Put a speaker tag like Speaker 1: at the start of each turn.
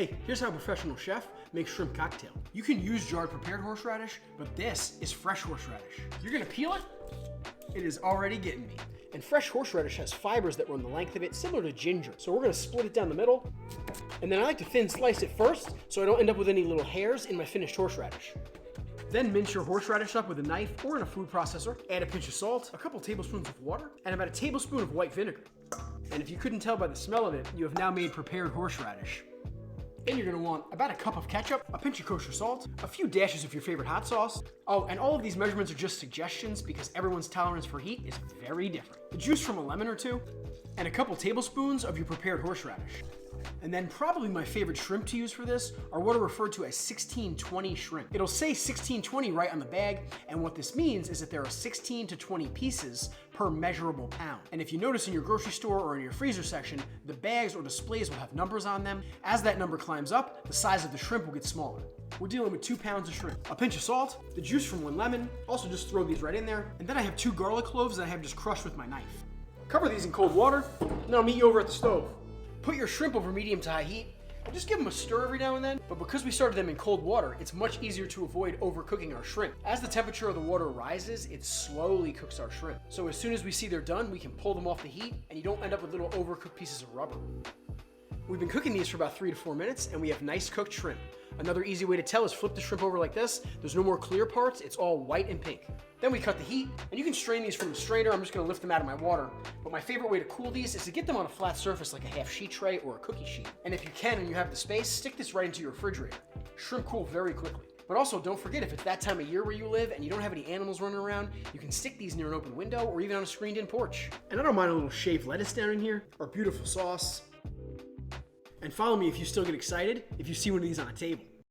Speaker 1: Hey, here's how a professional chef makes shrimp cocktail. You can use jarred prepared horseradish, but this is fresh horseradish. You're gonna peel it? It is already getting me. And fresh horseradish has fibers that run the length of it, similar to ginger. So we're gonna split it down the middle, and then I like to thin slice it first, so I don't end up with any little hairs in my finished horseradish. Then mince your horseradish up with a knife or in a food processor. Add a pinch of salt, a couple tablespoons of water, and about a tablespoon of white vinegar. And if you couldn't tell by the smell of it, you have now made prepared horseradish. Then you're gonna want about a cup of ketchup, a pinch of kosher salt, a few dashes of your favorite hot sauce. Oh, and all of these measurements are just suggestions because everyone's tolerance for heat is very different. The juice from a lemon or two, and a couple tablespoons of your prepared horseradish. And then probably my favorite shrimp to use for this are what are referred to as 1620 shrimp. It'll say 1620 right on the bag, and what this means is that there are 16 to 20 pieces per measurable pound. And if you notice in your grocery store or in your freezer section, the bags or displays will have numbers on them. As that number climbs up, the size of the shrimp will get smaller. We're dealing with 2 pounds of shrimp, a pinch of salt, the juice from 1 lemon, also just throw these right in there, and then I have 2 garlic cloves that I have just crushed with my knife. Cover these in cold water, and then I'll meet you over at the stove. Put your shrimp over medium to high heat, and just give them a stir every now and then, but because we started them in cold water, it's much easier to avoid overcooking our shrimp. As the temperature of the water rises, it slowly cooks our shrimp. So as soon as we see they're done, we can pull them off the heat, and you don't end up with little overcooked pieces of rubber. We've been cooking these for about 3 to 4 minutes, and we have nice cooked shrimp. Another easy way to tell is flip the shrimp over like this. There's no more clear parts, it's all white and pink. Then we cut the heat, and you can strain these from the strainer. I'm just gonna lift them out of my water. But my favorite way to cool these is to get them on a flat surface like a half sheet tray or a cookie sheet. And if you can and you have the space, stick this right into your refrigerator. Shrimp cool very quickly. But also don't forget, if it's that time of year where you live and you don't have any animals running around, you can stick these near an open window or even on a screened-in porch. And I don't mind a little shaved lettuce down in here, our beautiful sauce. And follow me if you still get excited if you see one of these on a table.